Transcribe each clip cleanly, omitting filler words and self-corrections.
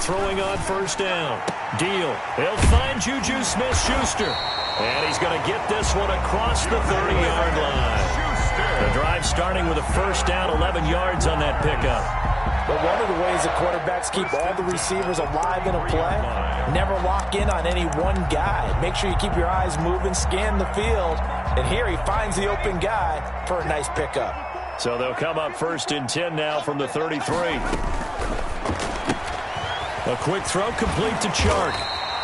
throwing on first down. Deal. He'll find Juju Smith-Schuster. And he's going to get this one across the 30-yard line. The drive starting with a first down, 11 yards on that pickup. But one of the ways the quarterbacks keep all the receivers alive in a play, never lock in on any one guy. Make sure you keep your eyes moving, scan the field. And here he finds the open guy for a nice pickup. So they'll come up first and 10 now from the 33. A quick throw complete to Chark.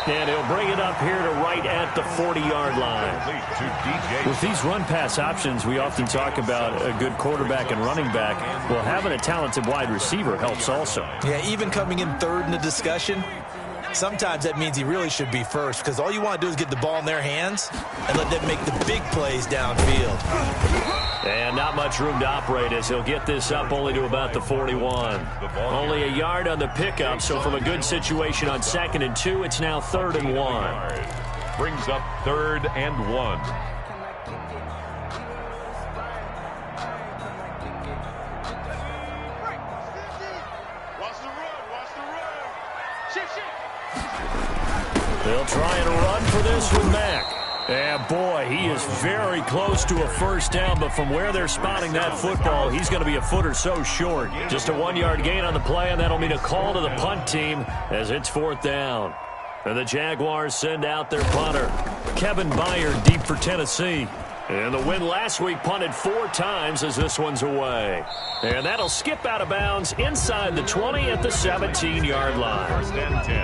And he'll bring it up here to right at the 40-yard line. With these run-pass options, we often talk about a good quarterback and running back. Well, having a talented wide receiver helps also. Yeah, even coming in third in the discussion, sometimes that means he really should be first, because all you want to do is get the ball in their hands and let them make the big plays downfield. And not much room to operate as he'll get this up only to about the 41. Only a yard on the pickup, so from a good situation on 2nd and 2, it's now 3rd and 1. Brings up 3rd and 1. They'll try and run for this with Mack. And boy, he is very close to a first down, but from where they're spotting that football, he's going to be a foot or so short. Just a 1-yard gain on the play, and that'll mean a call to the punt team as it's 4th down. And the Jaguars send out their punter, Kevin Byard, deep for Tennessee. And the win last week punted 4 times as this one's away. And that'll skip out of bounds inside the 20 at the 17-yard line. 1st and 10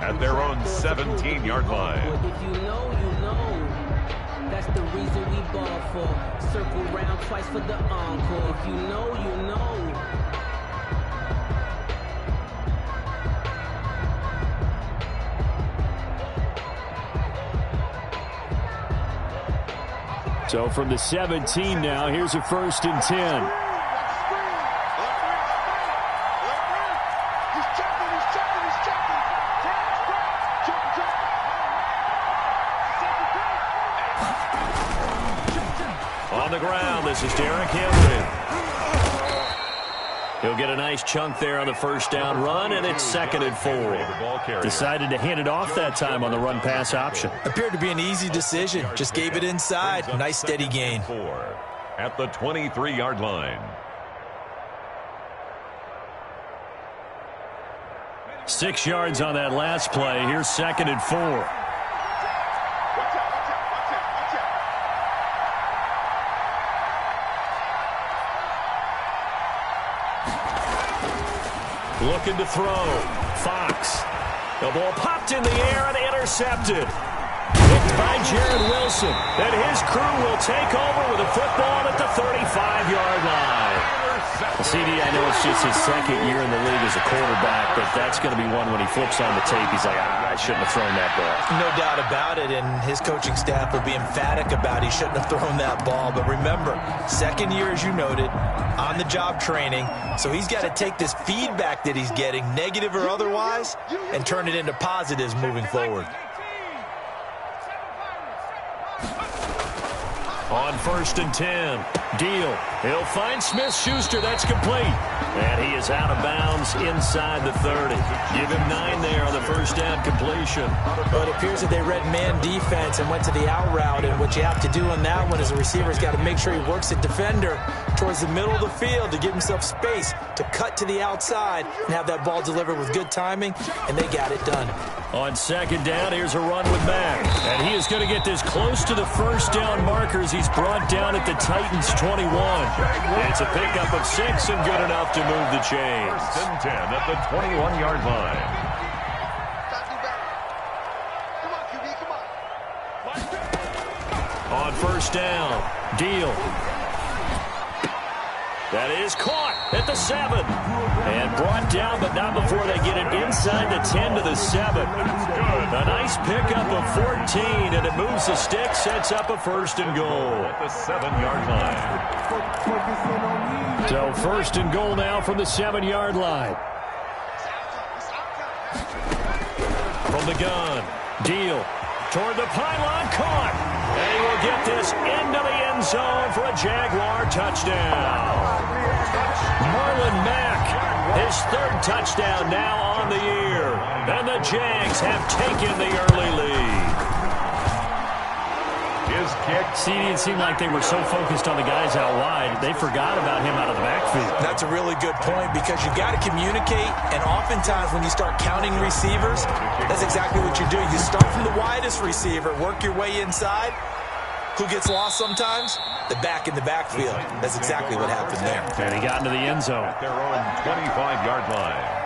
at their own 17-yard line. If you know, you know. That's the reason we ball for. Circle round twice for the encore. If you know, you know. So from the 17 now, here's a 1st and 10. On the ground, this is Derrick Henry. He'll get a nice chunk there on the first down run, and it's 2nd and 4. Decided to hand it off that time on the run-pass option. Appeared to be an easy decision. Just gave it inside. Nice steady gain. At the 23-yard line. 6 yards on that last play. Here's 2nd and 4. Looking to throw. Fox. The ball popped in the air and intercepted. Picked by Jared Wilson. And his crew will take over with a football at the 35-yard line. CD, I know it's just his 2nd year in the league as a quarterback, but that's going to be one when he flips on the tape, he's like, I shouldn't have thrown that ball. No doubt about it, and his coaching staff will be emphatic about he shouldn't have thrown that ball. But remember, 2nd year, as you noted, on-the-job training, so he's got to take this feedback that he's getting, negative or otherwise, and turn it into positives moving forward. On 1st and 10, Deal. He'll find Smith-Schuster. That's complete. And he is out of bounds inside the 30. Give him 9 there on the first down completion. Well, it appears that they read man defense and went to the out route. And what you have to do on that one as a receiver is got to make sure he works the defender towards the middle of the field to give himself space to cut to the outside and have that ball delivered with good timing, and they got it done. On 2nd down, here's a run with Mack. And he is going to get this close to the first down markers. He's brought down at the Titans' 21. It's a pickup of 6 and good enough to move the chains. 1st and 10 at the 21-yard line. On 1st down, Deal. That is caught at the 7. And brought down, but not before they get it inside the 10 to the 7. A nice pickup of 14, and it moves the stick, sets up a 1st and goal. At the 7-yard line. So 1st and goal now from the 7-yard line. From the gun, Deal. Toward the pylon, caught. And he will get this into the end zone for a Jaguar touchdown. Marlon Mack, His third touchdown now on the year. And the Jags have taken the early lead. His kick. See, it seemed like they were so focused on the guys out wide, they forgot about him out of the backfield. That's a really good point because you got to communicate, and oftentimes when you start counting receivers, that's exactly what you do. You start from the widest receiver, work your way inside. Who gets lost sometimes? The back in the backfield. That's exactly what happened there. And he got into the end zone. At their own 25-yard line.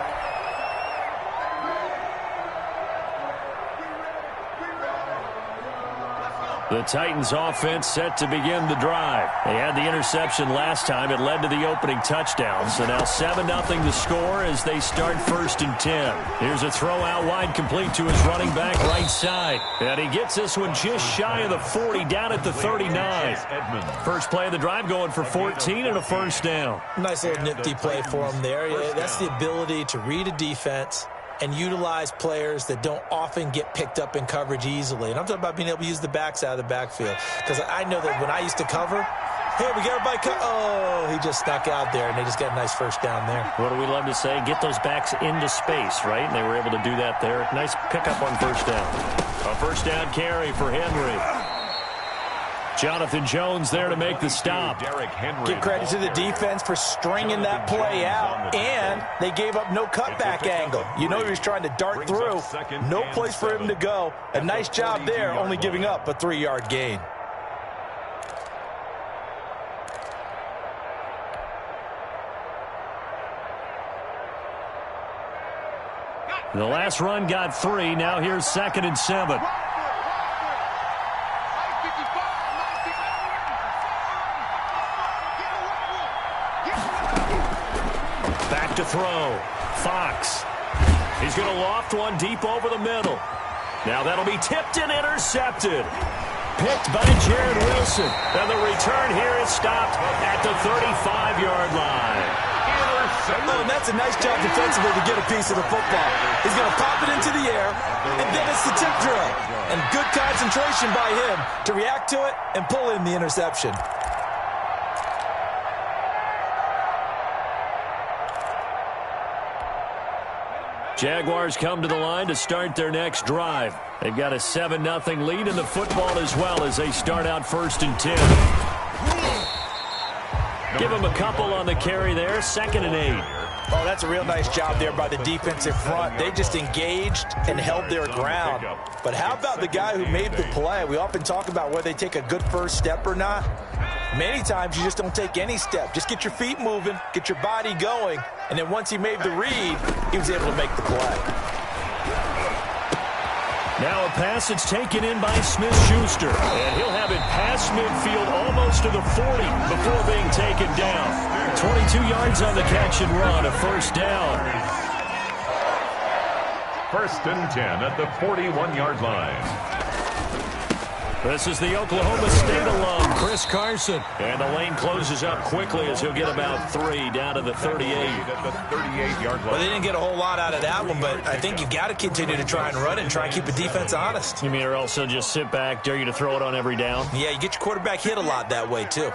The Titans offense set to begin the drive. They had the interception last time. It led to the opening touchdown. So now 7-0 the score as they start 1st and 10. Here's a throw out wide complete to his running back right side. And he gets this one just shy of the 40 down at the 39. First play of the drive going for 14 and a first down. Nice little nifty play for him there. Yeah, that's the ability to read a defense and utilize players that don't often get picked up in coverage easily. And I'm talking about being able to use the backs out of the backfield. Because I know that when I used to cover, hey, we got everybody oh, he just stuck out there, and they just got a nice first down there. What do we love to say? Get those backs into space, right? And they were able to do that there. Nice pickup on first down. A first down carry for Henry. Jonathan Jones there to make the stop. Give credit to the defense for stringing that play out, and they gave up no cutback angle. You know he was trying to dart through. No place for him to go. A nice job there, only giving up a 3-yard gain. The last run got 3. Now here's 2nd and 7. Back to throw. Fox. He's going to loft one deep over the middle. Now that'll be tipped and intercepted. Picked by Jared Wilson. And the return here is stopped at the 35-yard line. Oh, and that's a nice job defensively to get a piece of the football. He's going to pop it into the air, and then it's the tip drill. And good concentration by him to react to it and pull in the interception. Jaguars come to the line to start their next drive. They've got a 7-0 lead in the football as well as they start out 1st and 10. Give them a couple on the carry there, 2nd and 8. Oh, that's a real nice job there by the defensive front. They just engaged and held their ground. But how about the guy who made the play? We often talk about whether they take a good first step or not. Many times you just don't take any step. Just get your feet moving, get your body going, and then once he made the read, he was able to make the play. Now a pass that's taken in by Smith-Schuster. And he'll have it past midfield almost to the 40 before being taken down. 22 yards on the catch and run, a first down. 1st and 10 at the 41-yard line. This is the Oklahoma State alum, Chris Carson. And the lane closes up quickly as he'll get about 3 down to the 38. At the 38-yard line. Well, they didn't get a whole lot out of that one, but I think you've got to continue to try and run it and try and keep the defense honest. You mean, or else they'll just sit back, dare you to throw it on every down? Yeah, you get your quarterback hit a lot that way, too.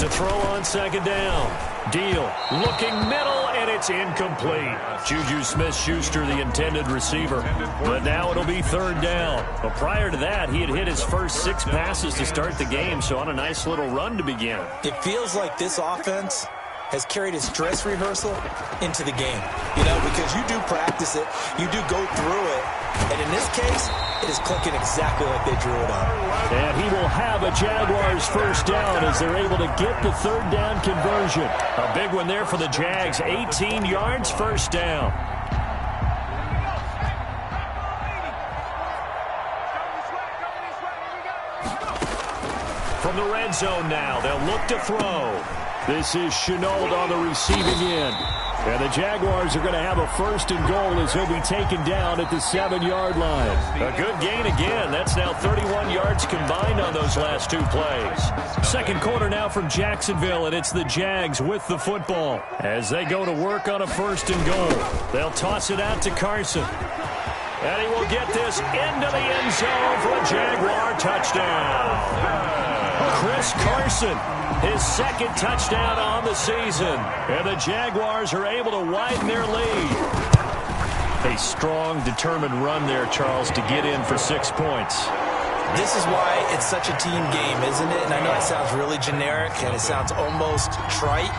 To throw on 2nd down. Deal. Looking middle, and it's incomplete. Juju Smith-Schuster, the intended receiver. But now it'll be 3rd down. But prior to that, he had hit his first 6 passes to start the game, so on a nice little run to begin. It feels like this offense has carried its dress rehearsal into the game. You know, because you do practice it, you do go through it, and in this case, it is clicking exactly like they drew it up. And he will have a Jaguars first down as they're able to get the 3rd down conversion. A big one there for the Jags, 18 yards, first down. From the red zone now, they'll look to throw. This is Chenault on the receiving end. And the Jaguars are going to have a 1st and goal as he'll be taken down at the 7-yard line. A good gain again. That's now 31 yards combined on those last 2 plays. 2nd quarter now from Jacksonville, and it's the Jags with the football as they go to work on a 1st and goal. They'll toss it out to Carson. And he will get this into the end zone for a Jaguar touchdown. Chris Carson, his second touchdown on the season. And the Jaguars are able to widen their lead. A strong, determined run there, Charles, to get in for 6 points. This is why it's such a team game, isn't it? And I know it sounds really generic and it sounds almost trite,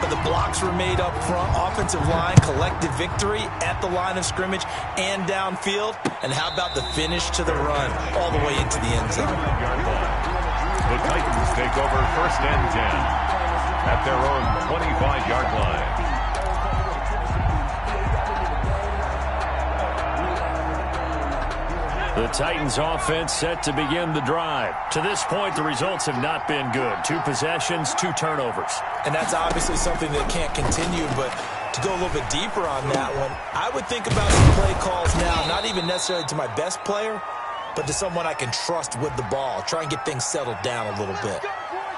but the blocks were made up front, offensive line, collective victory at the line of scrimmage and downfield. And how about the finish to the run all the way into the end zone? The Titans take over 1st and 10 at their own 25-yard line. The Titans offense set to begin the drive. To this point, the results have not been good. 2 possessions, 2 turnovers. And that's obviously something that can't continue, but to go a little bit deeper on that one, I would think about some play calls now, not even necessarily to my best player, but to someone I can trust with the ball. Try and get things settled down a little bit.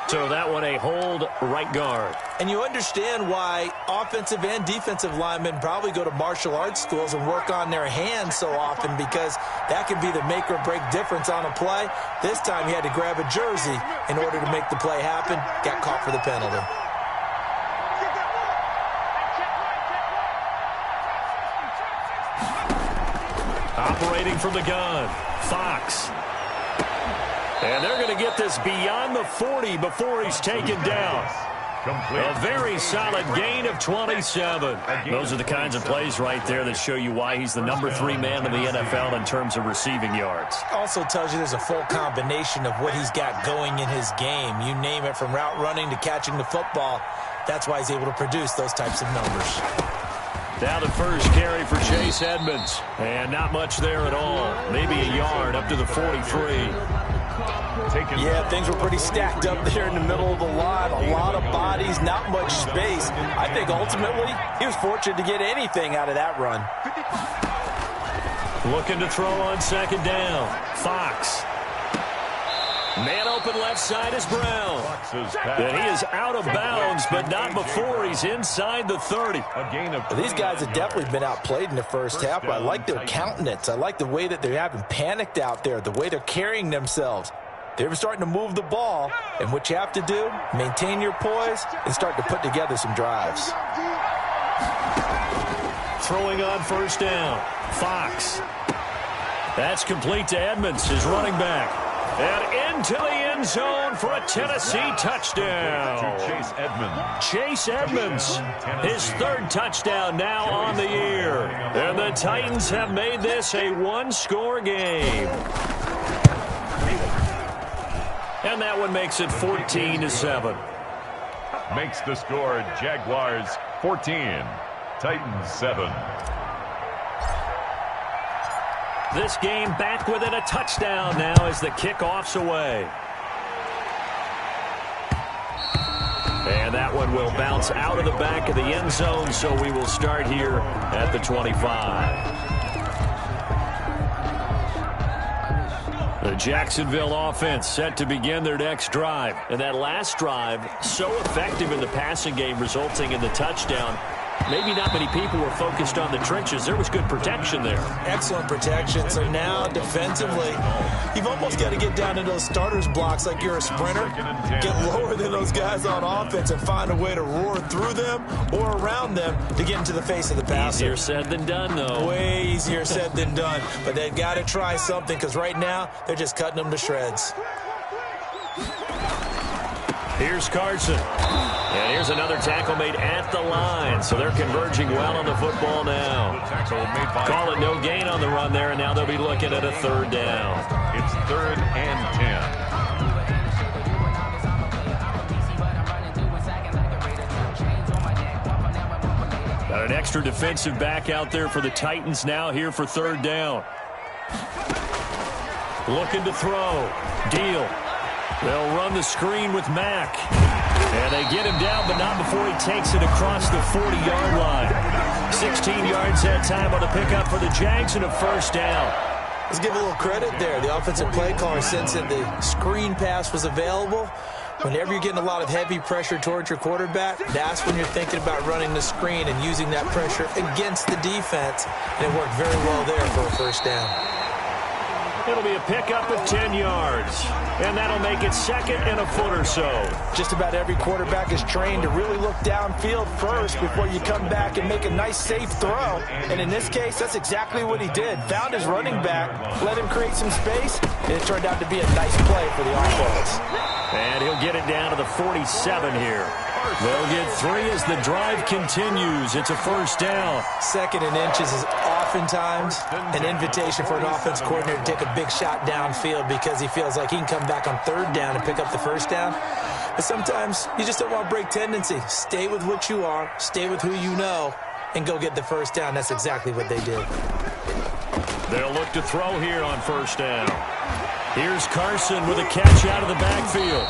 So that one a hold right guard. And you understand why offensive and defensive linemen probably go to martial arts schools and work on their hands so often, because that can be the make or break difference on a play. This time he had to grab a jersey in order to make the play happen. Got caught for the penalty. Operating from the gun, Fox. And they're going to get this beyond the 40 before he's taken down. A very solid gain of 27. Those are the kinds of plays right there that show you why he's the number 3 man in the NFL in terms of receiving yards. Also tells you there's a full combination of what he's got going in his game. You name it, from route running to catching the football. That's why he's able to produce those types of numbers. Now the first carry for Chase Edmonds. And not much there at all. Maybe a yard up to the 43. Yeah, things were pretty stacked up there in the middle of the line. A lot of bodies, not much space. I think ultimately he was fortunate to get anything out of that run. Looking to throw on 2nd down. Fox. Man open left side is Brown. And he is out of bounds, but not before he's inside the 30. Well, these guys have definitely been outplayed in the first half, but I like their countenance. I like the way that they haven't panicked out there, the way they're carrying themselves. They're starting to move the ball, and what you have to do, maintain your poise and start to put together some drives. Throwing on 1st down, Fox. That's complete to Edmonds, his running back. And into the end zone for a Tennessee touchdown. Chase Edmonds. Chase Edmonds, his 3rd touchdown now on the year. And the Titans have made this a 1-score game. And that one makes it 14-7. Makes the score Jaguars 14, Titans 7. This game back within a touchdown now as the kickoff's away. And that one will bounce out of the back of the end zone, so we will start here at the 25. The Jacksonville offense set to begin their next drive. And that last drive, so effective in the passing game, resulting in the touchdown. Maybe not many people were focused on the trenches. There was good protection there. Excellent protection. So now defensively, you've almost got to get down to those starters blocks like you're a sprinter. Get lower than those guys on offense and find a way to roar through them or around them to get into the face of the passer. Easier said than done, though. Way easier said than done. But they've got to try something, because right now they're just cutting them to shreds. Here's Carson. And here's another tackle made at the line. So they're converging well on the football now. Call it no gain on the run there, and now they'll be looking at a 3rd down. It's 3rd and 10. Got an extra defensive back out there for the Titans now here for 3rd down. Looking to throw. Deal. They'll run the screen with Mack. And they get him down, but not before he takes it across the 40-yard line. 16 yards that time on the pickup for the Jags and a 1st down. Let's give a little credit there. The offensive play caller, since the screen pass was available, Whenever you're getting a lot of heavy pressure towards your quarterback, that's when you're thinking about running the screen and using that pressure against the defense. And it worked very well there for a first down. It'll be a pickup of 10 yards, and that'll make it second and a foot or so. Just about every quarterback is trained to really look downfield first before you come back and make a nice, safe throw. And in this case, that's exactly what he did. Found his running back, let him create some space, and it turned out to be a nice play for the offense. And he'll get it down to the 47 here. They'll get 3 as the drive continues. It's a first down. Second and inches is oftentimes an invitation for an offense coordinator to take a big shot downfield because he feels like he can come back on third down and pick up the first down. But sometimes you just don't want to break tendency. Stay with what you are, stay with who you know, and go get the first down. That's exactly what they did. They'll look to throw here on first down. Here's Carson with a catch out of the backfield.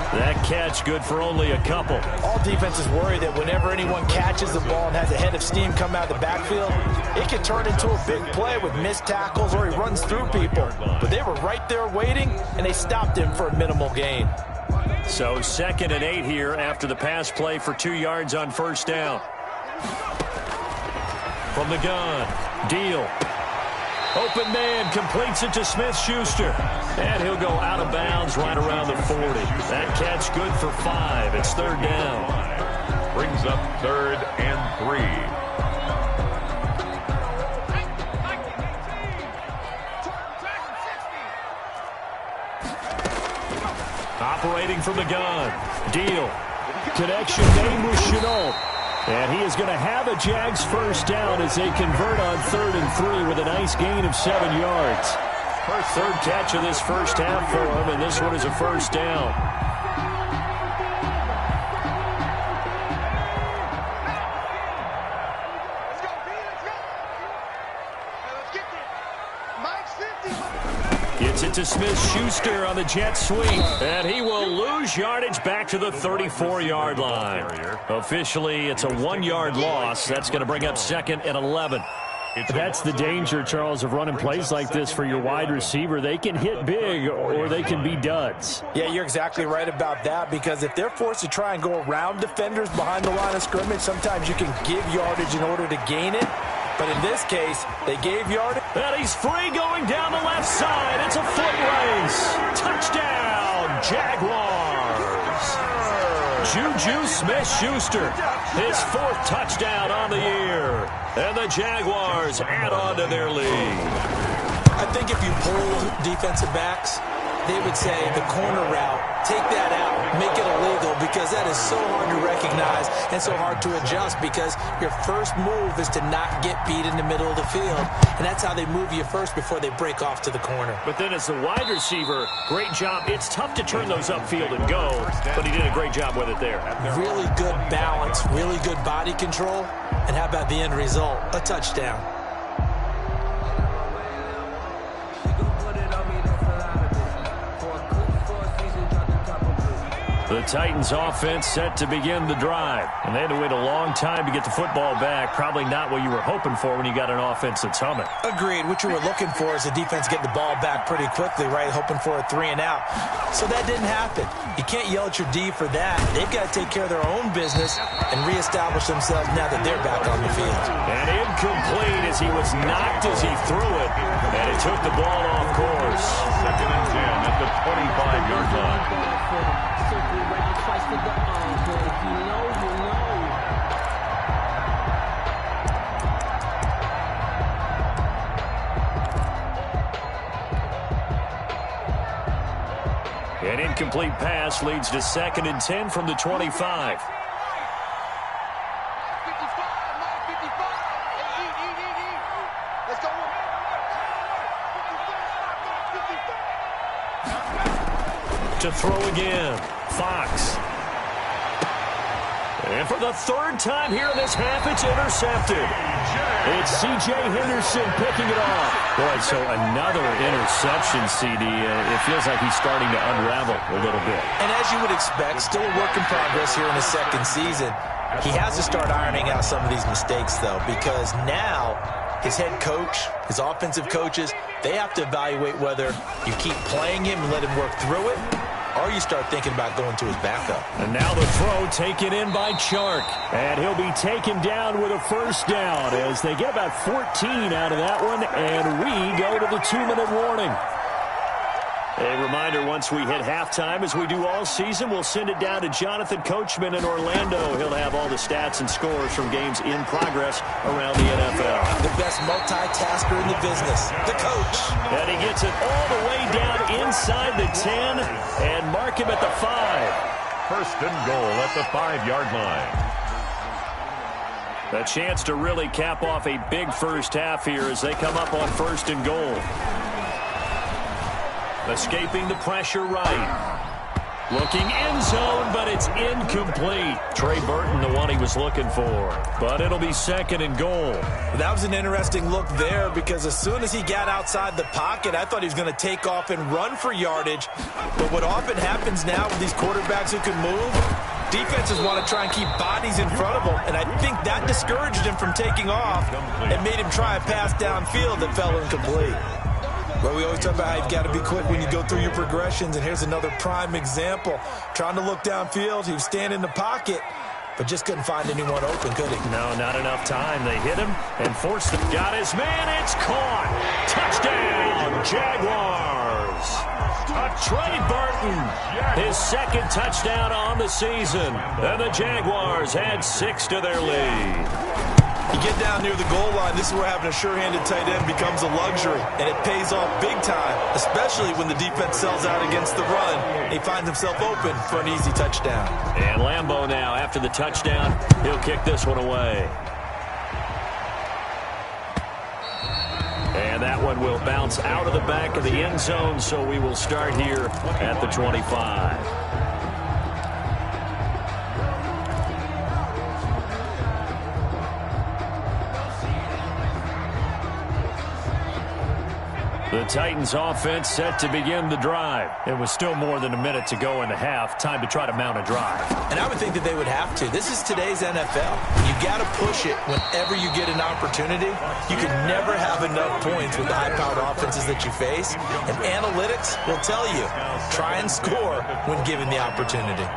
That catch good for only a couple. All defenses worry that whenever anyone catches the ball and has a head of steam come out of the backfield, it can turn into a big play with missed tackles or he runs through people. But they were right there waiting, and they stopped him for a minimal gain. So 2nd and 8 here after the pass play for 2 yards on first down. From the gun, Deal. Open man completes it to Smith-Schuster. And he'll go out of bounds right around the 40. That catch good for 5. It's third down. Brings up 3rd and 3. Operating from the gun. Deal. Connection made with Chenault. And he is going to have a Jags first down as they convert on 3rd and 3 with a nice gain of 7 yards. Third catch of this first half for him, and this one is a first down. Gets it to Smith-Schuster on the jet sweep. And he will lose yardage back to the 34-yard line. Officially, it's a 1-yard loss. That's going to bring up 2nd and 11. That's the danger, Charles, of running plays like this for your wide receiver. They can hit big or they can be duds. Yeah, you're exactly right about that, because if they're forced to try and go around defenders behind the line of scrimmage, sometimes you can give yardage in order to gain it. But in this case, they gave yardage. And he's free going down the left side. It's a foot race. Touchdown, Jaguars. Juju Smith-Schuster, his 4th touchdown on the year. And the Jaguars add on to their lead. I think if you pull defensive backs, they would say the corner route, take that out, make it illegal, because that is so hard to recognize and so hard to adjust, because your first move is to not get beat in the middle of the field, and that's how they move you first before they break off to the corner. But then as the wide receiver, great job. It's tough to turn those upfield and go, but he did a great job with it there. Really good balance, really good body control, and how about the end result? A touchdown. The Titans offense set to begin the drive. And they had to wait a long time to get the football back. Probably not what you were hoping for when you got an offense that's humming. Agreed. What you were looking for is the defense get the ball back pretty quickly, right? Hoping for a 3 and out. So that didn't happen. You can't yell at your D for that. They've got to take care of their own business and reestablish themselves now that they're back on the field. And incomplete as he was knocked as he threw it. And it took the ball off course. 2nd and 10 at the 25-yard line. Circle round twice for the encore. If you know, you know. An incomplete pass leads to 2nd and 10 from the 25. To throw again, Fox. And for the 3rd time here in this half, it's intercepted. It's C.J. Henderson picking it off. Boy, so another interception, CD. It feels like he's starting to unravel a little bit. And as you would expect, still a work in progress here in his 2nd season. He has to start ironing out some of these mistakes, though, because now his head coach, his offensive coaches, they have to evaluate whether you keep playing him and let him work through it, or you start thinking about going to his backup. And now the throw taken in by Chark. And he'll be taken down with a first down as they get about 14 out of that one, and we go to the 2-minute warning. A reminder, once we hit halftime, as we do all season, we'll send it down to Jonathan Coachman in Orlando. He'll have all the stats and scores from games in progress around the NFL. The best multitasker in the business, the coach. And he gets it all the way down inside the 10 and mark him at the 5. First and goal at the 5-yard line. A chance to really cap off a big first half here as they come up on first and goal. Escaping the pressure right. Looking end zone, but it's incomplete. Trey Burton, the one he was looking for. But it'll be second and goal. That was an interesting look there because as soon as he got outside the pocket, I thought he was going to take off and run for yardage. But what often happens now with these quarterbacks who can move, defenses want to try and keep bodies in front of them, and I think that discouraged him from taking off and made him try a pass downfield that fell incomplete. Well, we always talk about how you've got to be quick when you go through your progressions, and here's another prime example. Trying to look downfield, he was standing in the pocket, but just couldn't find anyone open, could he? No, not enough time. They hit him and forced him. Got his man. It's caught. Touchdown, Jaguars. Trey Burton, his second touchdown on the season. And the Jaguars add 6 to their lead. You get down near the goal line, this is where having a sure-handed tight end becomes a luxury, and it pays off big time, especially when the defense sells out against the run. He finds himself open for an easy touchdown. And Lambeau now, after the touchdown, he'll kick this one away. And that one will bounce out of the back of the end zone, so we will start here at the 25. The Titans offense set to begin the drive. It was still more than a minute to go in the half. Time to try to mount a drive. And I would think that they would have to. This is today's NFL. You got to push it whenever you get an opportunity. You can never have enough points with the high-powered offenses that you face. And analytics will tell you, try and score when given the opportunity.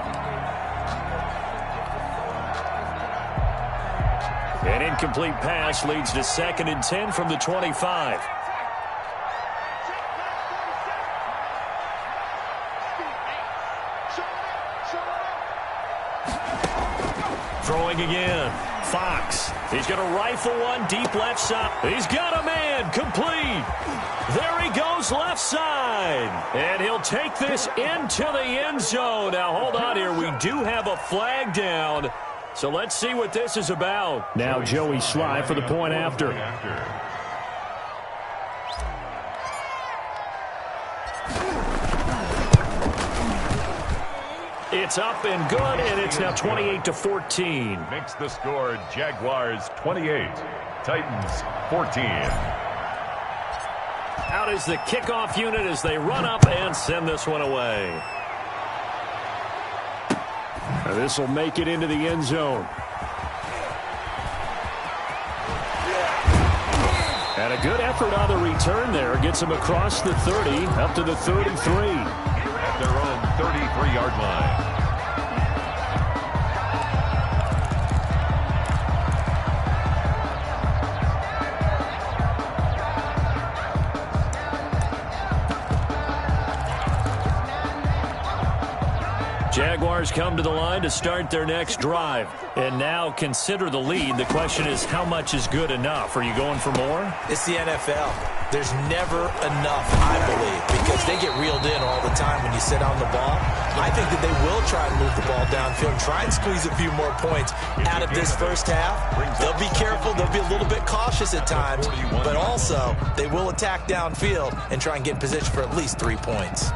An incomplete pass leads to 2nd and 10 from the 25. Throwing again. Fox. He's going to rifle one deep left side. He's got a man. Complete. There he goes left side. And he'll take this into the end zone. Now, hold on here. We do have a flag down. So let's see what this is about. Now Joey Sly for the point after. It's up and good, and it's now 28-14. Makes the score Jaguars 28, Titans 14. Out is the kickoff unit as they run up and send this one away. Now this will make it into the end zone. And a good effort on the return there. Gets him across the 30, up to the 33. At their own 33-yard line. Jaguars come to the line to start their next drive. And now consider the lead. The question is, how much is good enough? Are you going for more? It's the NFL. There's never enough, I believe, because they get reeled in all the time when you sit on the ball. I think that they will try and move the ball downfield and try and squeeze a few more points out of this first half. They'll be careful. They'll be a little bit cautious at times, but also they will attack downfield and try and get in position for at least 3 points.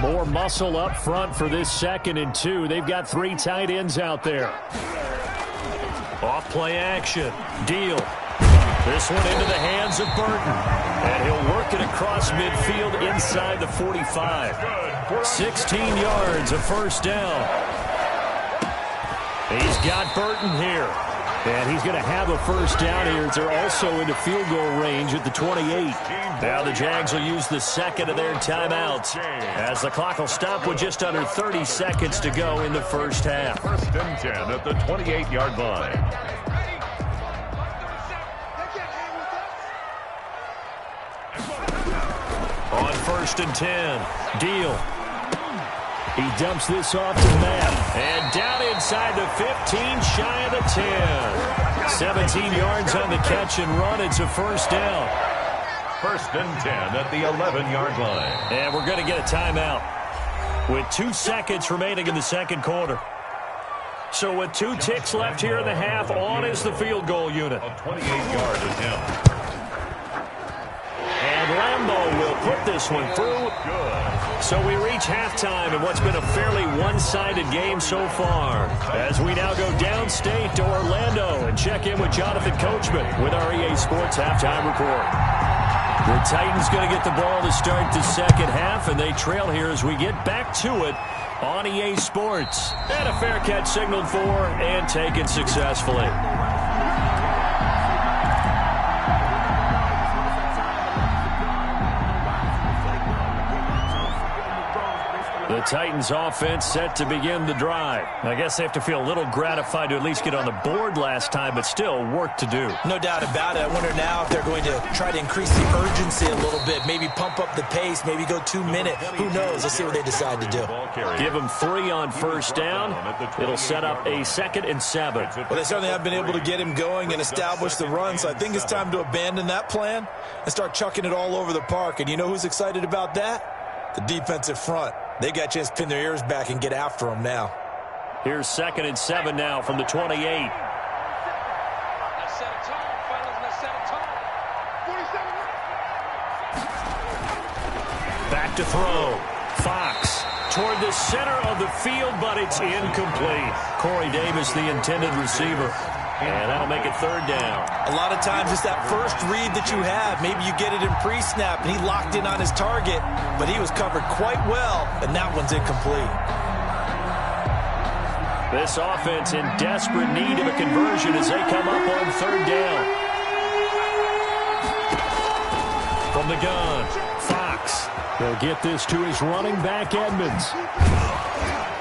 More muscle up front for this 2nd and 2. They've got 3 tight ends out there. Off play action. Deal. This one into the hands of Burton. And he'll work it across midfield inside the 45. 16 yards, a first down. He's got Burton here. And he's going to have a first down here. They're also into field goal range at the 28. Now the Jags will use the second of their timeouts as the clock will stop with just under 30 seconds to go in the first half. First and 10 at the 28-yard line. On first and 10, Deal. He dumps this off to Matt. And down inside the 15, shy of the 10. 17 yards on the catch and run. It's a first down. First and 10 at the 11-yard line. And we're going to get a timeout with 2 seconds remaining in the second quarter. So with 2 ticks left here in the half, on is the field goal unit. A 28-yard attempt. And Lambeau will put this one through. Good. So we reach halftime in what's been a fairly one-sided game so far. As we now go downstate to Orlando and check in with Jonathan Coachman with our EA Sports Halftime Report. The Titans going to get the ball to start the second half, and they trail here as we get back to it on EA Sports. And a fair catch signaled for and taken successfully. The Titans offense set to begin the drive. I guess they have to feel a little gratified to at least get on the board last time, but still work to do. No doubt about it. I wonder now if they're going to try to increase the urgency a little bit, maybe pump up the pace, maybe go 2-minute. Who knows? Let's see what they decide to do. Give them 3 on first down. It'll set up a 2nd and 7. Well, they certainly have been able to get him going and establish the run, so I think it's time to abandon that plan and start chucking it all over the park. And you know who's excited about that? The defensive front. They got a chance to pin their ears back and get after them now. Here's 2nd and 7 now from the 28. Back to throw. Fox toward the center of the field, but it's incomplete. Corey Davis, the intended receiver. And that'll make it 3rd down. A lot of times it's that first read that you have. Maybe you get it in pre-snap, and he locked in on his target, but he was covered quite well, and that one's incomplete. This offense in desperate need of a conversion as they come up on 3rd down. From the gun, Fox. They'll get this to his running back, Edmonds.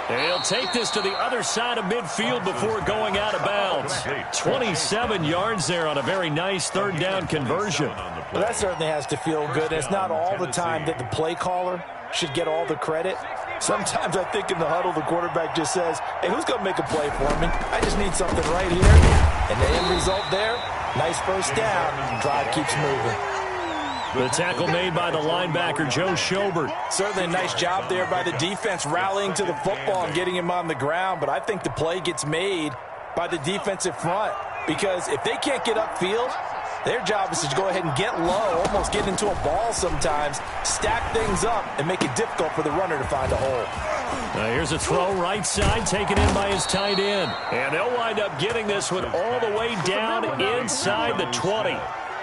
He'll take this to the other side of midfield before going out of bounds. 27 yards there on a very nice 3rd down conversion. Well, that certainly has to feel good. It's not all the time that the play caller should get all the credit. Sometimes I think in the huddle, the quarterback just says, hey, who's going to make a play for me? I just need something right here. And the end result there, nice first down. Drive keeps moving. The tackle made by the linebacker, Joe Schobert. Certainly a nice job there by the defense rallying to the football and getting him on the ground. But I think the play gets made by the defensive front. Because if they can't get upfield, their job is to go ahead and get low, almost get into a ball sometimes, stack things up, and make it difficult for the runner to find a hole. Now here's a throw right side, taken in by his tight end. And they'll wind up getting this one all the way down inside the 20.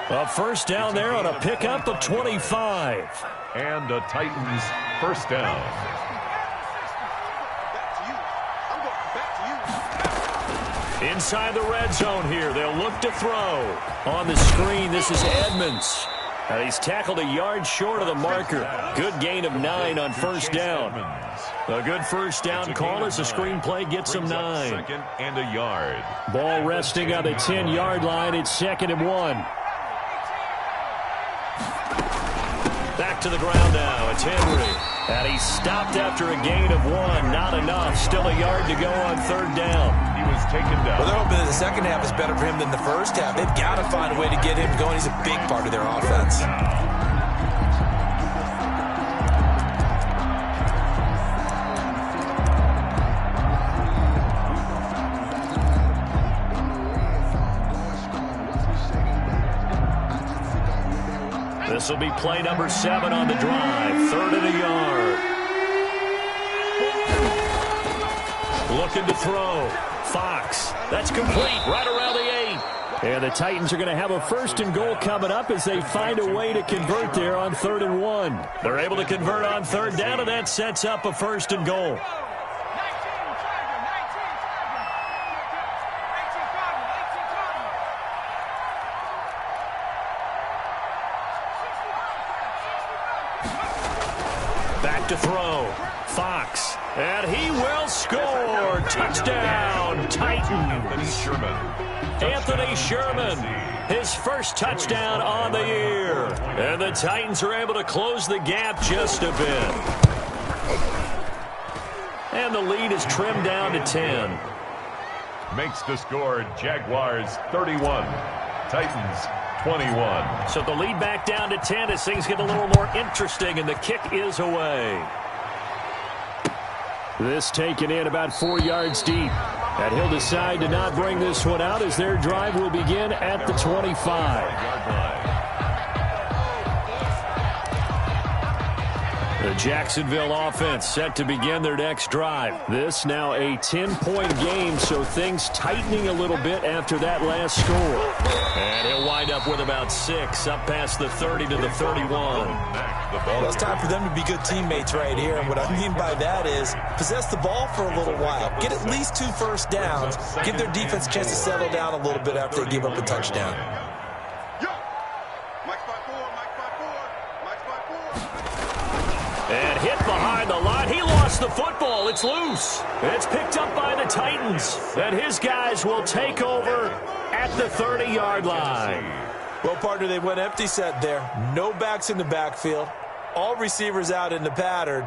A first down there on a pickup of 25. And a Titans first down. Inside the red zone here, they'll look to throw. On the screen, this is Edmonds. He's tackled a yard short of the marker. Good gain of 9 on first down. A good first down call as the screenplay gets him 9. 2nd and a yard. Ball resting on the 10-yard line. It's 2nd and 1. Back to the ground now. It's Henry. And he's stopped after a gain of 1. Not enough. Still a yard to go on 3rd down. He was taken down. Well, they're hoping that the second half is better for him than the first half. They've got to find a way to get him going. He's a big part of their offense. This will be play number 7 on the drive. 3rd and a yard. Looking to throw. Fox. That's complete. Right around the 8. And the Titans are going to have a 1st and goal coming up as they find a way to convert there on 3rd and 1. They're able to convert on 3rd down, and that sets up a 1st and goal. to throw. Fox. And he will score. Touchdown, Titans. Anthony Sherman. His first touchdown on the year. And the Titans are able to close the gap just a bit. And the lead is trimmed down to 10. Makes the score Jaguars 31, Titans 21. So the lead back down to 10 as things get a little more interesting, and the kick is away. This taken in about 4 yards deep. And he'll decide to not bring this one out as their drive will begin at the 25. The Jacksonville offense set to begin their next drive. This now a 10-point game, so things tightening a little bit after that last score. And he'll wind up with about 6, up past the 30 to the 31. Well, it's time for them to be good teammates right here. And what I mean by that is possess the ball for a little while. Get at least 2 first downs. Give their defense a chance to settle down a little bit after they give up a touchdown. And hit behind the line. He lost the football. It's loose. It's picked up by the Titans. And his guys will take over at the 30-yard line. Well, partner, they went empty set there. No backs in the backfield. All receivers out in the pattern.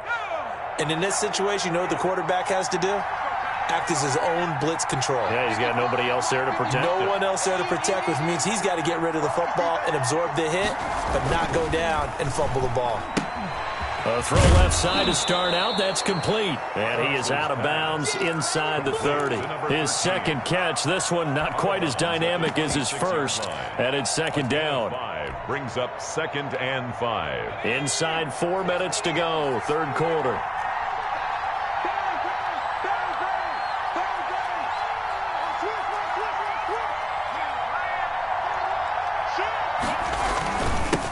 And in this situation, you know what the quarterback has to do? Act as his own blitz control. Yeah, he's got nobody else there to protect him. No one else there to protect, which means he's got to get rid of the football and absorb the hit, but not go down and fumble the ball. A throw left side to start out. That's complete. And he is out of bounds inside the 30. His second catch. This one not quite as dynamic as his first. And it's second down. Brings up 2nd and 5. Inside 4 minutes to go. Third quarter.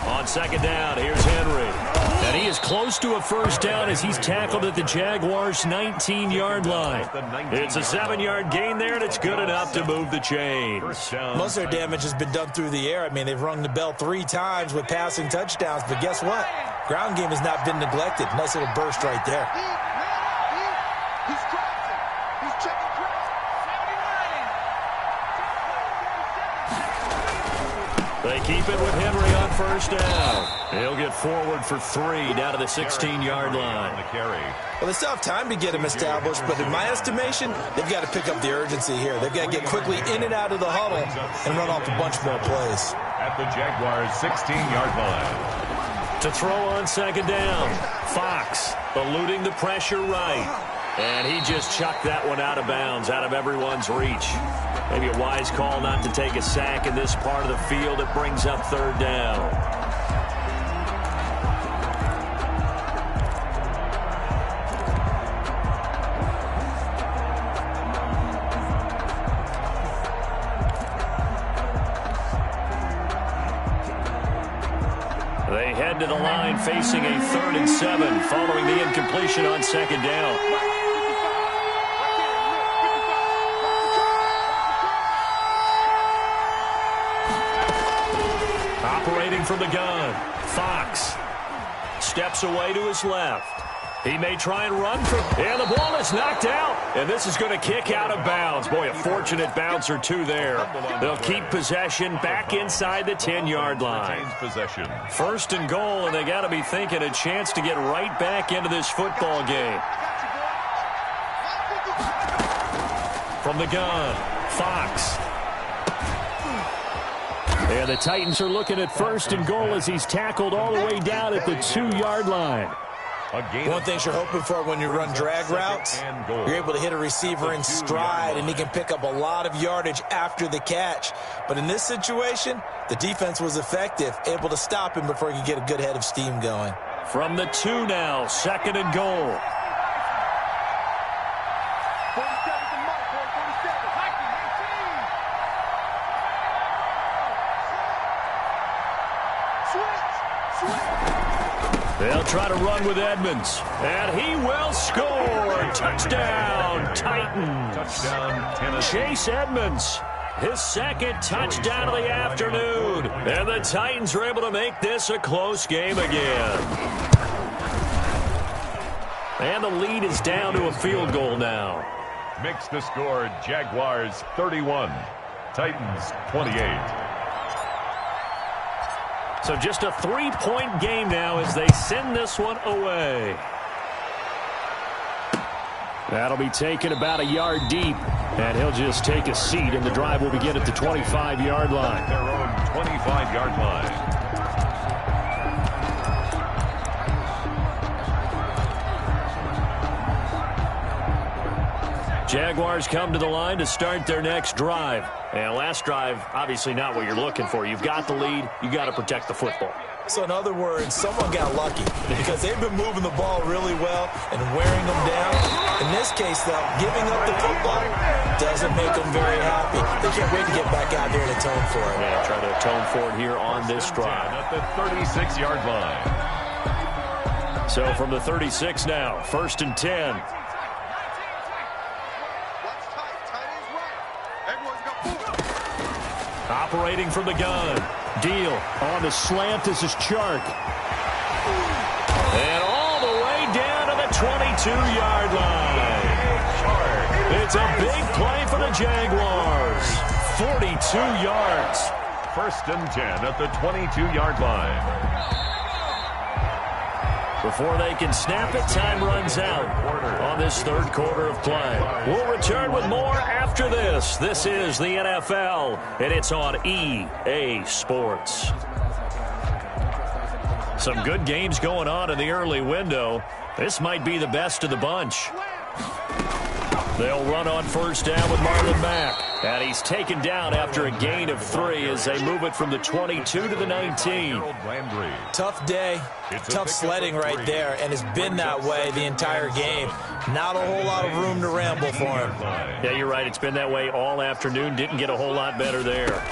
On second down, here's Henry. And he is close to a first down as he's tackled at the Jaguars' 19-yard line. It's a 7-yard gain there, and it's good enough to move the chains. Most of their damage has been done through the air. I mean, they've rung the bell 3 times with passing touchdowns, but guess what? Ground game has not been neglected. Nice little burst right there. They keep it with Henry on first down. He'll get forward for 3 down to the 16-yard line. Well, they still have time to get him established, but in my estimation, they've got to pick up the urgency here. They've got to get quickly in and out of the huddle and run off a bunch more plays. At the Jaguars' 16-yard line. To throw on second down, Fox eluding the pressure right. And he just chucked that one out of bounds, out of everyone's reach. Maybe a wise call not to take a sack in this part of the field. It brings up third down. They head to the line facing a 3rd and 7 following the incompletion on second down. Operating from the gun, Fox steps away to his left. He may try and run for, and the ball is knocked out. And this is going to kick out of bounds. Boy, a fortunate bounce or two there. They'll keep possession back inside the 10-yard line. First and goal, and they got to be thinking a chance to get right back into this football game. From the gun, Fox. And the Titans are looking at first and goal as he's tackled all the way down at the 2-yard line. One thing you're hoping for when you run drag routes, you're able to hit a receiver in stride, and he can pick up a lot of yardage after the catch. But in this situation, the defense was effective, able to stop him before he could get a good head of steam going. From the 2 now, second and goal. They'll try to run with Edmonds, and he will score. Touchdown, Titans. Touchdown, Tennessee. Chase Edmonds, his second touchdown of the afternoon. And the Titans are able to make this a close game again. And the lead is down to a field goal now. Makes the score Jaguars 31, Titans 28. So just a 3-point game now as they send this one away. That'll be taken about a yard deep, and he'll just take a seat, and the drive will begin at the 25-yard line. Their own 25-yard line. Jaguars come to the line to start their next drive. And last drive, obviously not what you're looking for. You've got the lead. You got to protect the football. So in other words, someone got lucky because they've been moving the ball really well and wearing them down. In this case, though, giving up the football doesn't make them very happy. They can't wait to get back out there and atone for it. Yeah, try to atone for it here on this drive. At the 36-yard line. So from the 36 now, 1st and 10. Operating from the gun. Deal on the slant. This is Chark. And all the way down to the 22-yard line. It's a big play for the Jaguars. 42 yards. 1st and 10 at the 22-yard line. Before they can snap it, time runs out on this 3rd quarter of play. We'll return with more after this. This is the NFL, and it's on EA Sports. Some good games going on in the early window. This might be the best of the bunch. They'll run on 1st down with Marlon Mack. And he's taken down after a gain of 3 as they move it from the 22 to the 19. Tough day, tough sledding right there, and it's been that way the entire game. Not a whole lot of room to ramble for him. Yeah, you're right. It's been that way all afternoon. Didn't get a whole lot better there.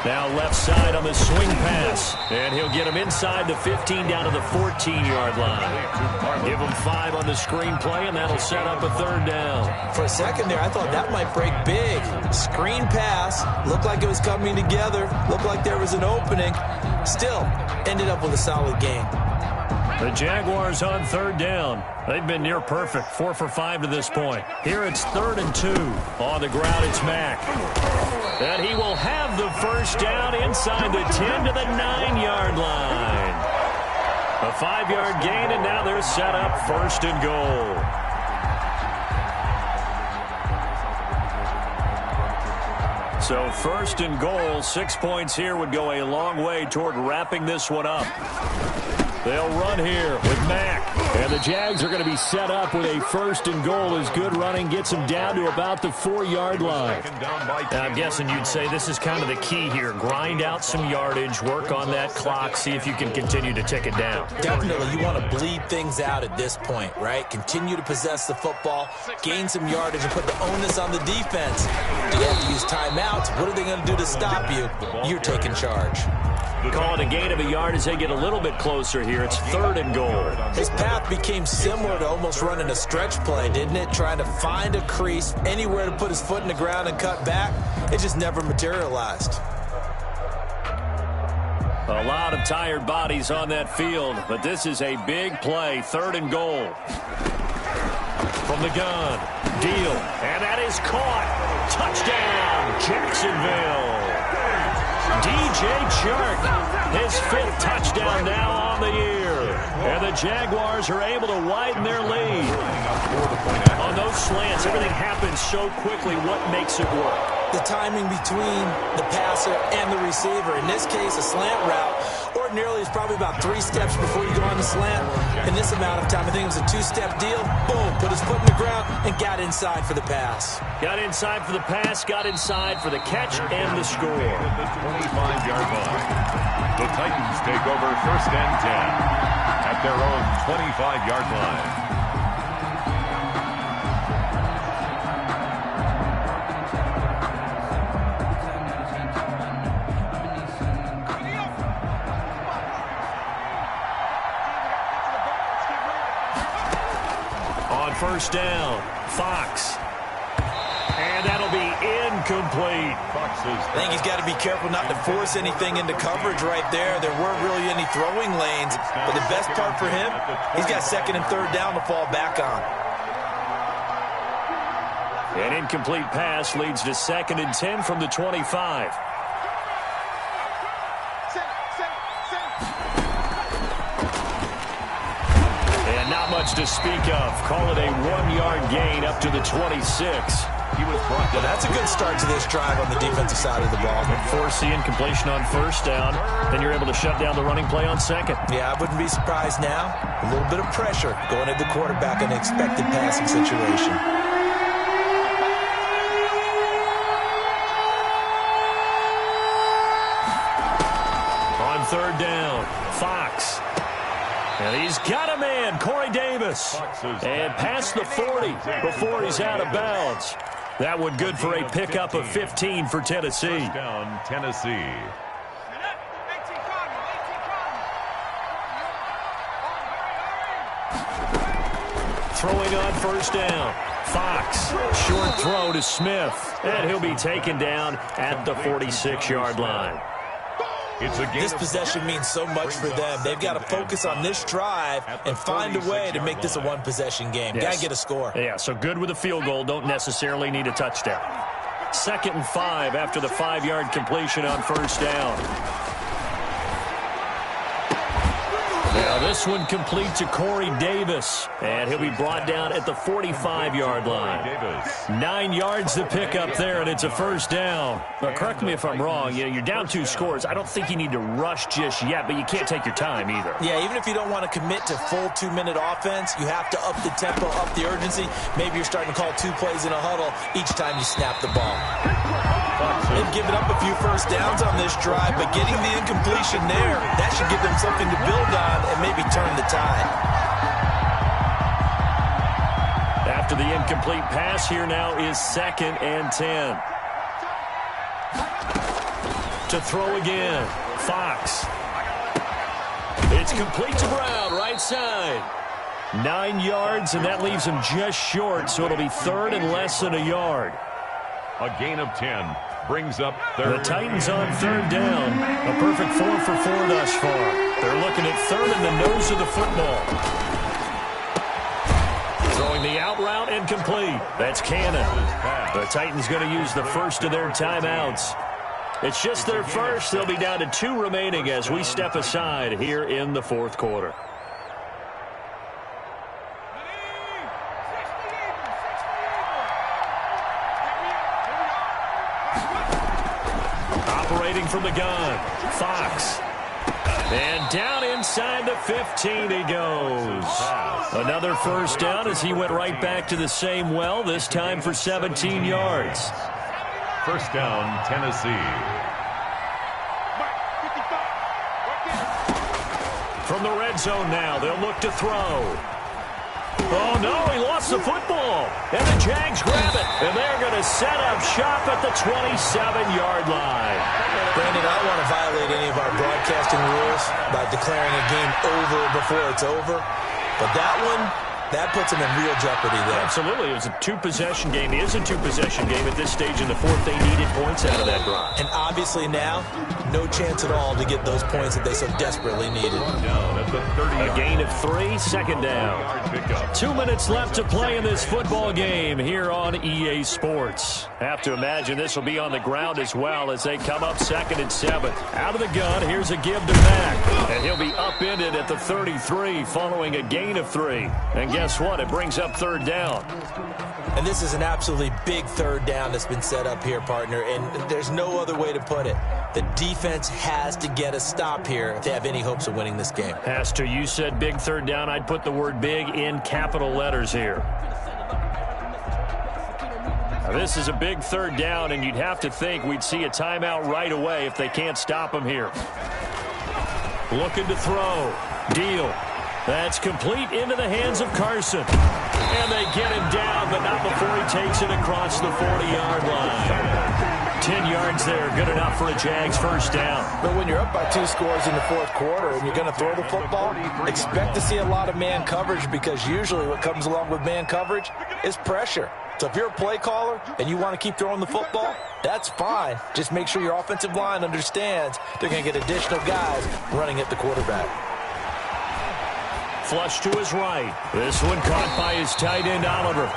Now left side on the swing pass. And he'll get him inside the 15 down to the 14-yard line. Give him 5 on the screen play, and that'll set up a 3rd down. For a second there, I thought that might break big. Screen pass. Looked like it was coming together. Looked like there was an opening. Still, ended up with a solid game. The Jaguars on 3rd down. They've been near perfect, 4 for 5 to this point. Here it's 3rd and 2. On the ground, it's Mack. And he will have the 1st down inside the 10 to the 9-yard line. A 5-yard gain, and now they're set up 1st and goal. So 1st and goal, 6 points here would go a long way toward wrapping this one up. They'll run here with Mack. And the Jags are going to be set up with a 1st and goal as good running gets them down to about the 4-yard line. Now, I'm guessing you'd say this is kind of the key here. Grind out some yardage, work on that clock, see if you can continue to tick it down. Definitely, you want to bleed things out at this point, right? Continue to possess the football, gain some yardage, and put the onus on the defense. Do you have to use timeouts? What are they going to do to stop you? You're taking charge. Call it a gain of a yard as they get a little bit closer here. It's 3rd and goal. His path became similar to almost running a stretch play, didn't it? Trying to find a crease, anywhere to put his foot in the ground and cut back. It just never materialized. A lot of tired bodies on that field, but this is a big play. 3rd and goal. From the gun. Deal. And that is caught. Touchdown, Jacksonville. DJ Chark, his 5th touchdown now on the year. And the Jaguars are able to widen their lead. On those slants, everything happens so quickly. What makes it work? The timing between the passer and the receiver. In this case, a slant route ordinarily is probably about 3 steps before you go on the slant. In this amount of time, I think it was a 2-step deal. Boom, put his foot in the ground and got inside for the pass. Got inside for the pass, got inside for the catch and the score. At the 25-yard line. The Titans take over 1st and 10 at their own 25-yard line. On 1st down, Fox. And that'll be incomplete. I think he's got to be careful not to force anything into coverage right there. There weren't really any throwing lanes. But the best part for him, he's got second and third down to fall back on. An incomplete pass leads to 2nd and 10 from the 25. And not much to speak of. Call it a 1-yard gain up to the 26. Well, that's a good start to this drive on the defensive side of the ball. Force the incompletion on first down, then you're able to shut down the running play on second. Yeah, I wouldn't be surprised now. A little bit of pressure going at the quarterback in an expected passing situation. On third down, Fox. And he's got a man, Corey Davis. And past the 40 before he's out of bounds. That one good for a pickup of 15 for Tennessee. First down, Tennessee. Throwing on first down. Fox. Short throw to Smith. And he'll be taken down at the 46-yard line. This possession means so much for them. They've got to focus on this drive and find a way to make this a one-possession game. Yes. Got to get a score. Yeah, so good with a field goal. Don't necessarily need a touchdown. 2nd and 5 after the 5-yard completion on first down. Now this one complete to Corey Davis. And he'll be brought down at the 45-yard line. 9 yards to pick up there, and it's a first down. But correct me if I'm wrong. You know, you're down 2 scores. I don't think you need to rush just yet, but you can't take your time either. Yeah, even if you don't want to commit to full 2-minute offense, you have to up the tempo, up the urgency. Maybe you're starting to call 2 plays in a huddle each time you snap the ball. They've given up a few first downs on this drive, but getting the incompletion there, that should give them something to build on and maybe turn the tide. After the incomplete pass, here now is 2nd and 10. To throw again, Fox. It's complete to Brown, right side. 9 yards, and that leaves him just short, so it'll be 3rd and less than a yard. A gain of 10 brings up third. The Titans on third down. A perfect 4 for 4 thus far. They're looking at third in the nose of the football. Throwing the out route and complete. That's Cannon. The Titans going to use the first of their timeouts. It's just their first. They'll be down to 2 remaining as we step aside here in the 4th quarter. Operating from the gun, Fox. And down inside the 15 he goes. Another first down as he went right back to the same well, this time for 17 yards. First down, Tennessee. From the red zone now, they'll look to throw. Oh, no, he lost the football. And the Jags grab it. And they're going to set up shop at the 27-yard line. Brandon, I don't want to violate any of our broadcasting rules by declaring a game over before it's over. But that one, that puts him in real jeopardy there. Absolutely. It was a 2-possession game. It is a 2-possession game at this stage in the 4th. They needed points out of that drive. And obviously now, no chance at all to get those points that they so desperately needed. A gain of 3, 2nd down. 2 minutes left to play in this football game here on EA Sports. Have to imagine this will be on the ground as well as they come up 2nd and 7. Out of the gun, here's a give to Mack. And he'll be upended at the 33 following a gain of 3. And guess what? It brings up 3rd down. And this is an absolutely big 3rd down that's been set up here, partner. And there's no other way to put it. The defense has to get a stop here if they have any hopes of winning this game. Has to. You said big 3rd down. I'd put the word big in capital letters here. Now, this is a big 3rd down, and you'd have to think we'd see a timeout right away if they can't stop him here. Looking to throw. Deal. That's complete into the hands of Carson. And they get him down, but not before he takes it across the 40-yard line. 10 yards there, good enough for a Jags first down. But when you're up by 2 scores in the fourth quarter and you're going to throw the football, expect to see a lot of man coverage, because usually what comes along with man coverage is pressure. So if you're a play caller and you want to keep throwing the football, that's fine. Just make sure your offensive line understands they're going to get additional guys running at the quarterback. Flush to his right. This one caught by his tight end, Oliver.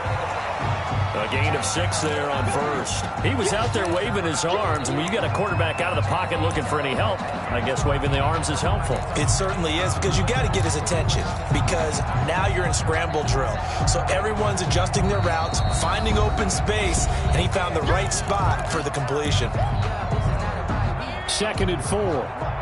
A gain of 6 there on first. He was out there waving his arms, and when you got a quarterback out of the pocket looking for any help, I guess waving the arms is helpful. It certainly is, because you got to get his attention, because now you're in scramble drill. So everyone's adjusting their routes, finding open space, and he found the right spot for the completion. 2nd and 4.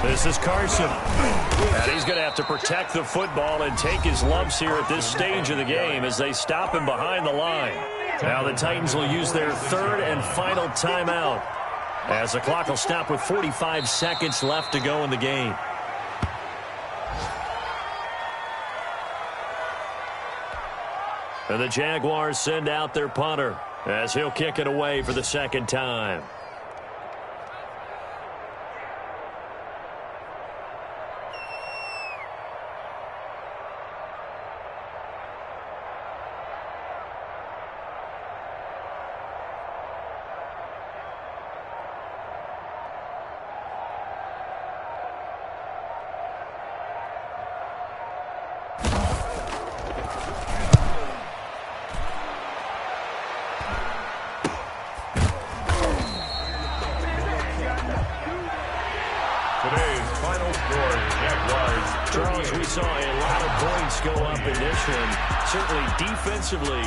This is Carson. And he's going to have to protect the football and take his lumps here at this stage of the game as they stop him behind the line. Now the Titans will use their 3rd and final timeout, as the clock will stop with 45 seconds left to go in the game. And the Jaguars send out their punter as he'll kick it away for the 2nd time. Certainly defensively,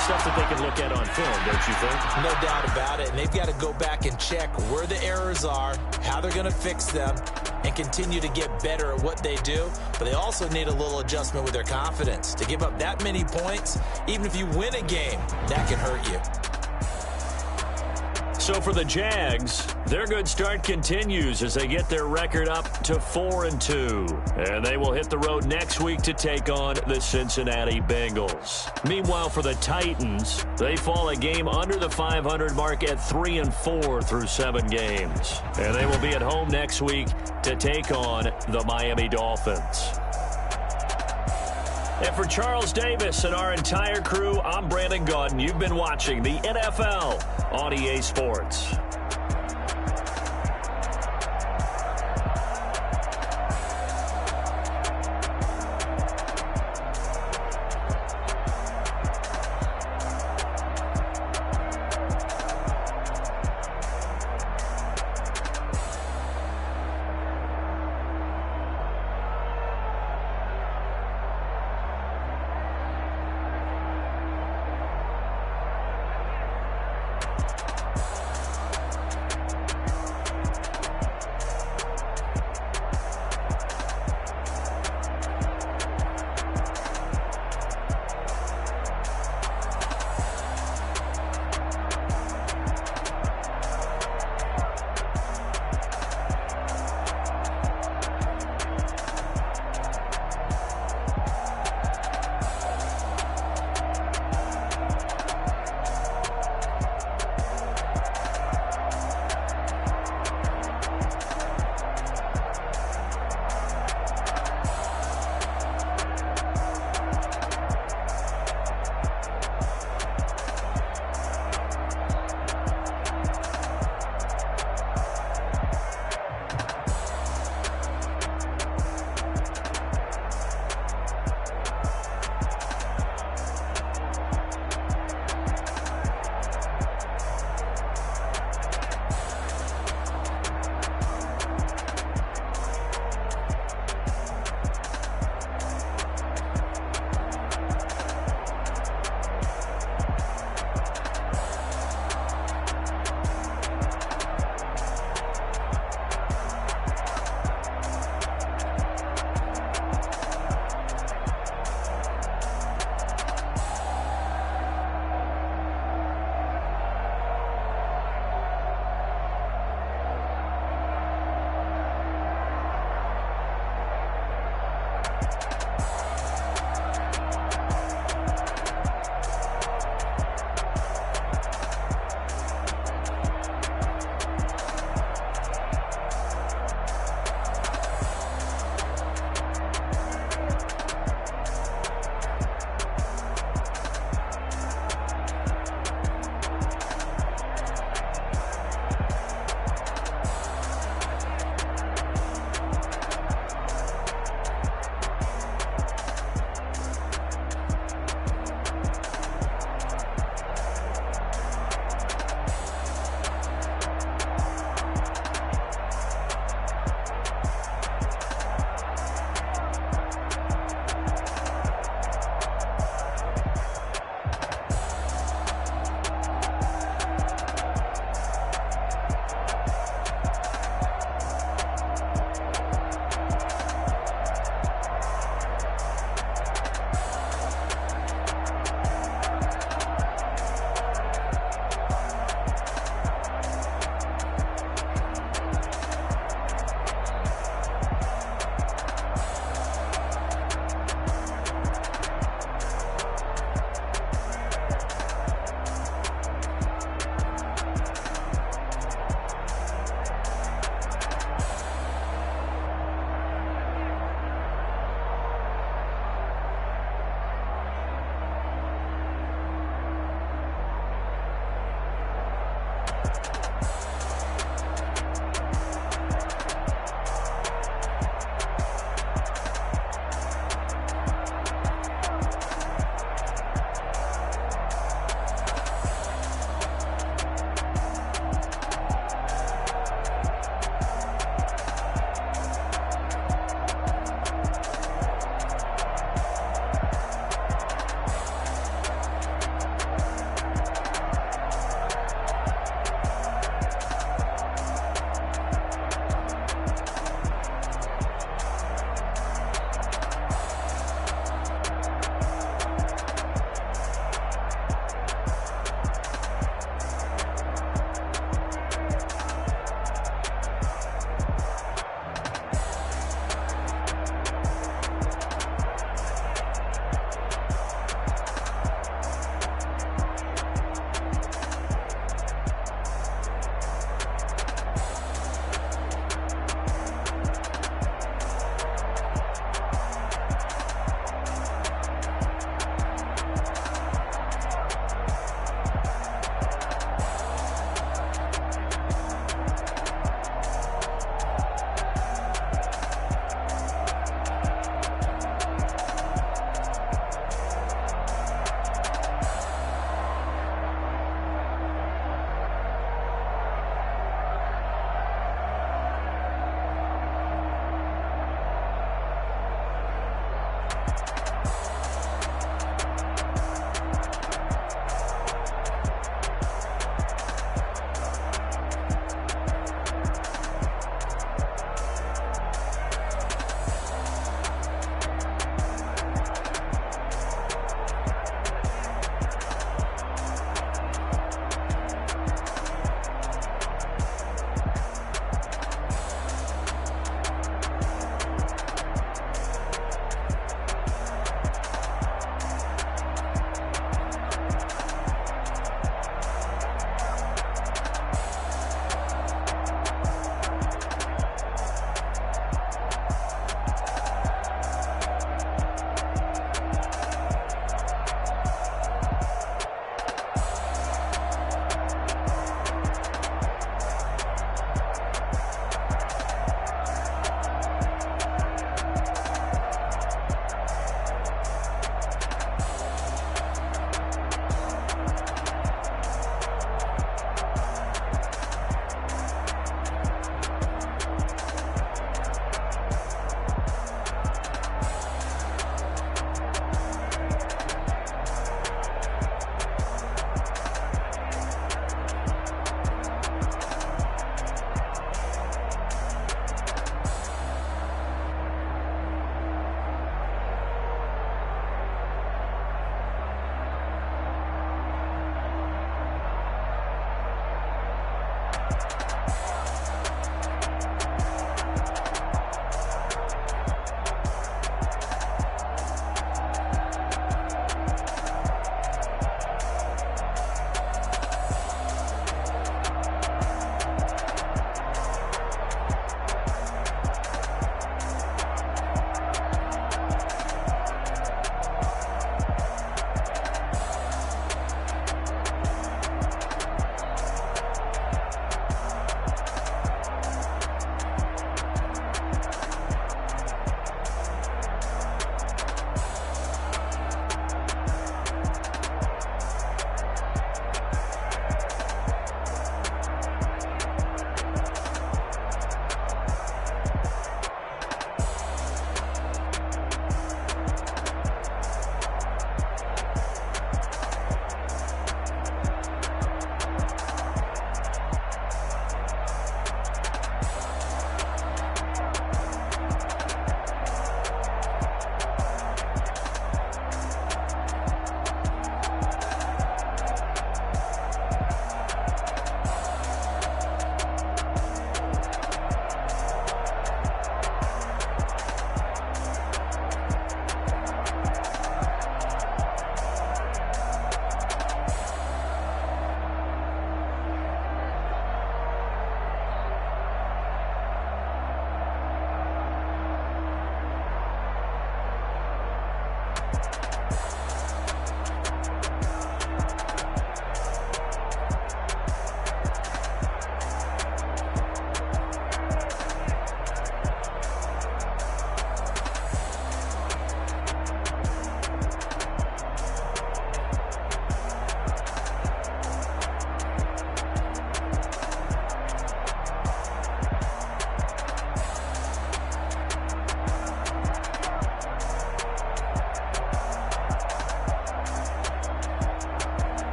stuff that they can look at on film, don't you think? No doubt about it. And they've got to go back and check where the errors are, how they're going to fix them, and continue to get better at what they do. But they also need a little adjustment with their confidence. To give up that many points, even if you win a game, that can hurt you. So for the Jags, their good start continues as they get their record up to 4-2. And they will hit the road next week to take on the Cincinnati Bengals. Meanwhile, for the Titans, they fall a game under the 500 mark at 3-4 through 7 games. And they will be at home next week to take on the Miami Dolphins. And for Charles Davis and our entire crew, I'm Brandon Gaudin. You've been watching the NFL on EA Sports.